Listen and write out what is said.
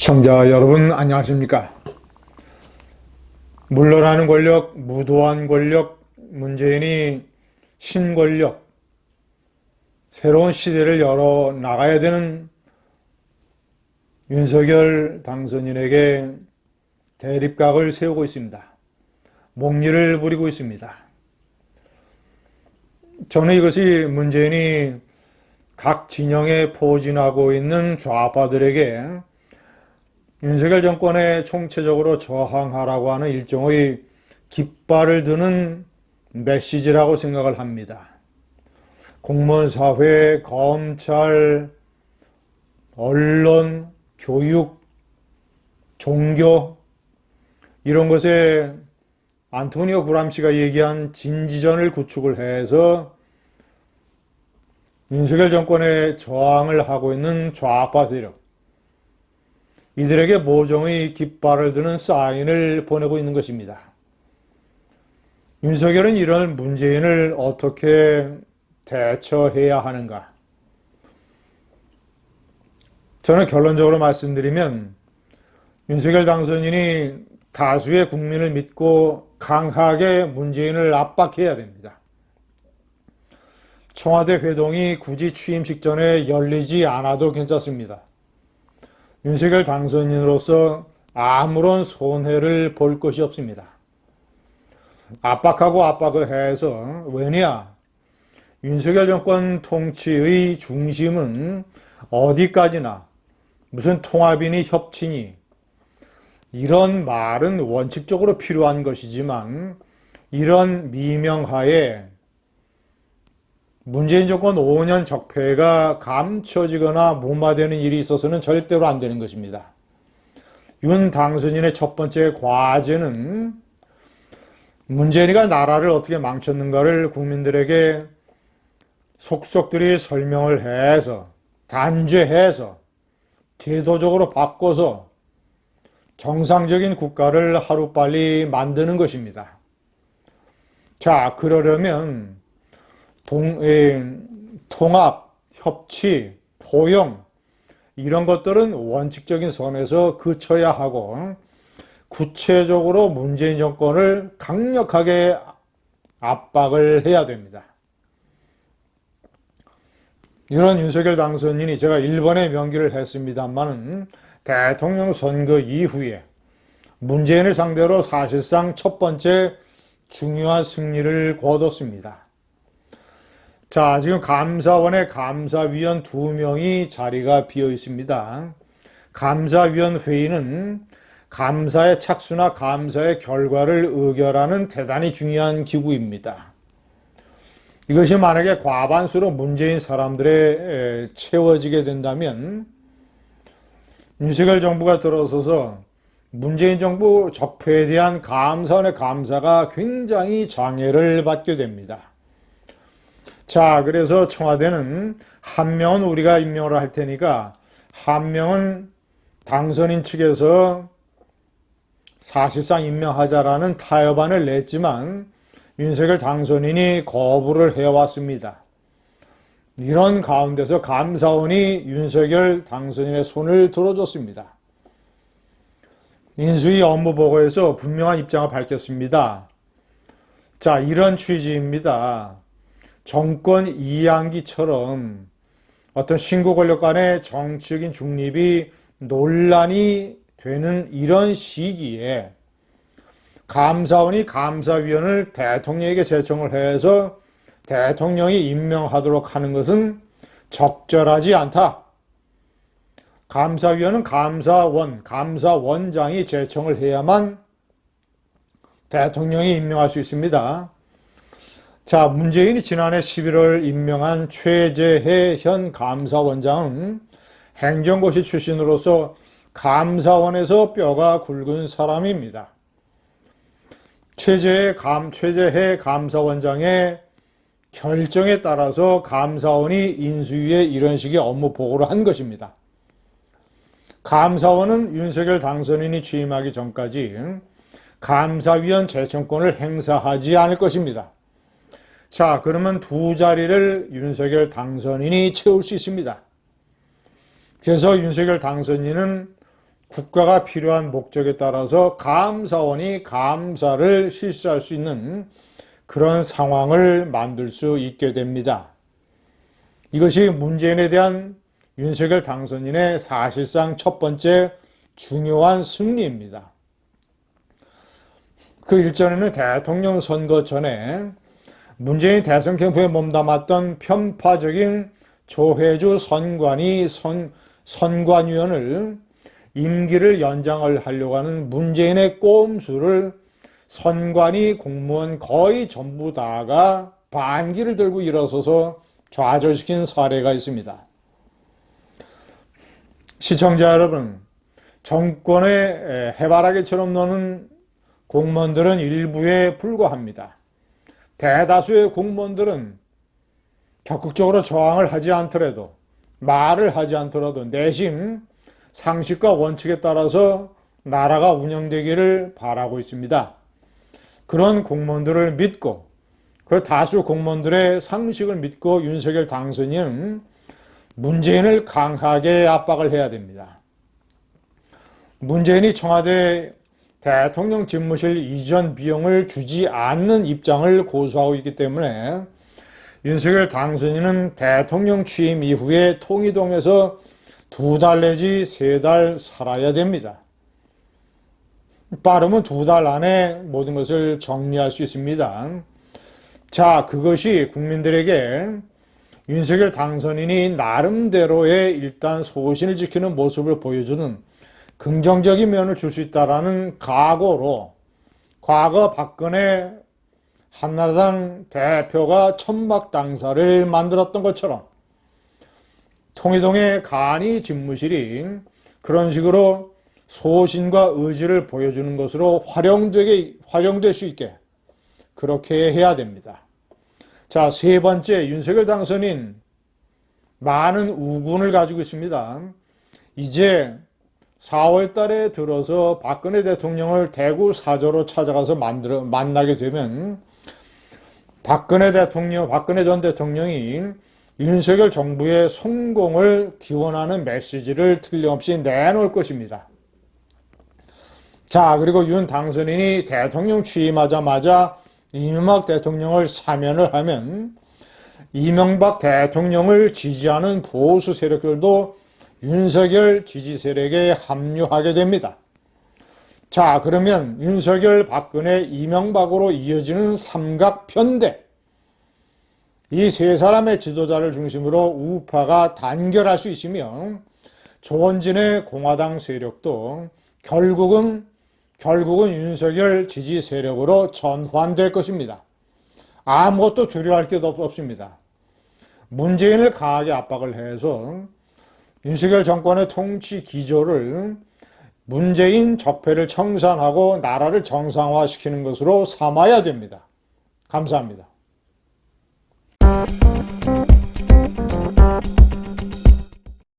시청자 여러분 안녕하십니까? 물러나는 권력, 무도한 권력, 문재인이 신권력, 새로운 시대를 열어 나가야 되는 윤석열 당선인에게 대립각을 세우고 있습니다. 목리를 부리고 있습니다. 저는 이것이 문재인이 각 진영에 포진하고 있는 좌파들에게 윤석열 정권에 총체적으로 저항하라고 하는 일종의 깃발을 드는 메시지라고 생각을 합니다. 공무원 사회, 검찰, 언론, 교육, 종교 이런 것에 안토니오 구람시가 얘기한 진지전을 구축을 해서 윤석열 정권에 저항을 하고 있는 좌파 세력, 이들에게 모종의 깃발을 드는 사인을 보내고 있는 것입니다. 윤석열은 이런 문재인을 어떻게 대처해야 하는가? 저는 결론적으로 말씀드리면 윤석열 당선인이 다수의 국민을 믿고 강하게 문재인을 압박해야 됩니다. 청와대 회동이 굳이 취임식 전에 열리지 않아도 괜찮습니다. 윤석열 당선인으로서 아무런 손해를 볼 것이 없습니다. 압박하고 압박을 해서 왜냐? 윤석열 정권 통치의 중심은 어디까지나 무슨 통합이니 협치니 이런 말은 원칙적으로 필요한 것이지만 이런 미명하에 문재인 정권 5년 적폐가 감춰지거나 무마되는 일이 있어서는 절대로 안 되는 것입니다. 윤 당선인의 첫 번째 과제는 문재인이가 나라를 어떻게 망쳤는가를 국민들에게 속속들이 설명을 해서 단죄해서 제도적으로 바꿔서 정상적인 국가를 하루빨리 만드는 것입니다. 자, 그러려면 통합, 협치, 포용 이런 것들은 원칙적인 선에서 그쳐야 하고 구체적으로 문재인 정권을 강력하게 압박을 해야 됩니다. 이런 윤석열 당선인이 제가 1번에 명기를 했습니다만은 대통령 선거 이후에 문재인을 상대로 사실상 첫 번째 중요한 승리를 거뒀습니다. 자, 지금 감사원에 감사위원 2명이 자리가 비어 있습니다. 감사위원 회의는 감사의 착수나 감사의 결과를 의결하는 대단히 중요한 기구입니다. 이것이 만약에 과반수로 문재인 사람들에 채워지게 된다면 윤석열 정부가 들어서서 문재인 정부 적폐에 대한 감사원의 감사가 굉장히 장애를 받게 됩니다. 자, 그래서 청와대는 한 명은 우리가 임명을 할 테니까 한 명은 당선인 측에서 사실상 임명하자라는 타협안을 냈지만 윤석열 당선인이 거부를 해왔습니다. 이런 가운데서 감사원이 윤석열 당선인의 손을 들어줬습니다. 인수위 업무보고에서 분명한 입장을 밝혔습니다. 자, 이런 취지입니다. 정권 이양기처럼 어떤 신고 권력 간의 정치적인 중립이 논란이 되는 이런 시기에 감사원이 감사위원을 대통령에게 제청을 해서 대통령이 임명하도록 하는 것은 적절하지 않다. 감사위원은 감사원장이 제청을 해야만 대통령이 임명할 수 있습니다. 자, 문재인이 지난해 11월 임명한 최재해 현 감사원장은 행정고시 출신으로서 감사원에서 뼈가 굵은 사람입니다. 최재해 감사원장의 결정에 따라서 감사원이 인수위에 이런 식의 업무 보고를 한 것입니다. 감사원은 윤석열 당선인이 취임하기 전까지 감사위원 제청권을 행사하지 않을 것입니다. 자, 그러면 두 자리를 윤석열 당선인이 채울 수 있습니다. 그래서 윤석열 당선인은 국가가 필요한 목적에 따라서 감사원이 감사를 실시할 수 있는 그런 상황을 만들 수 있게 됩니다. 이것이 문재인에 대한 윤석열 당선인의 사실상 첫 번째 중요한 승리입니다. 그 일전에는 대통령 선거 전에 문재인 대선 캠프에 몸담았던 편파적인 조혜주 선관위원을 임기를 연장을 하려고 하는 문재인의 꼼수를 선관위 공무원 거의 전부 다가 반기를 들고 일어서서 좌절시킨 사례가 있습니다. 시청자 여러분, 정권의 해바라기처럼 노는 공무원들은 일부에 불과합니다. 대다수의 공무원들은 적극적으로 저항을 하지 않더라도, 말을 하지 않더라도 내심 상식과 원칙에 따라서 나라가 운영되기를 바라고 있습니다. 그런 공무원들을 믿고, 그 다수 공무원들의 상식을 믿고 윤석열 당선인은 문재인을 강하게 압박을 해야 됩니다. 문재인이 청와대 대통령 집무실 이전 비용을 주지 않는 입장을 고수하고 있기 때문에 윤석열 당선인은 대통령 취임 이후에 통이동에서 2달 내지 3달 살아야 됩니다. 빠르면 2달 안에 모든 것을 정리할 수 있습니다. 자, 그것이 국민들에게 윤석열 당선인이 나름대로의 일단 소신을 지키는 모습을 보여주는 긍정적인 면을 줄 수 있다는 각오로 과거 박근혜 한나라당 대표가 천막 당사를 만들었던 것처럼 통이동의 간이 집무실이 그런 식으로 소신과 의지를 보여주는 것으로 활용될 수 있게 그렇게 해야 됩니다. 자, 세 번째, 윤석열 당선인 많은 우군을 가지고 있습니다. 이제 4월 달에 들어서 박근혜 대통령을 대구 사저로 찾아가서 만나게 되면 박근혜 전 대통령이 윤석열 정부의 성공을 기원하는 메시지를 틀림없이 내놓을 것입니다. 자, 그리고 윤 당선인이 대통령 취임하자마자 이명박 대통령을 사면을 하면 이명박 대통령을 지지하는 보수 세력들도 윤석열 지지 세력에 합류하게 됩니다. 자, 그러면 윤석열, 박근혜, 이명박으로 이어지는 삼각편대, 이 세 사람의 지도자를 중심으로 우파가 단결할 수 있으며 조원진의 공화당 세력도 결국은 윤석열 지지 세력으로 전환될 것입니다. 아무것도 두려워할 게 없습니다. 문재인을 강하게 압박을 해서 윤석열 정권의 통치 기조를 문재인 적폐를 청산하고 나라를 정상화시키는 것으로 삼아야 됩니다. 감사합니다.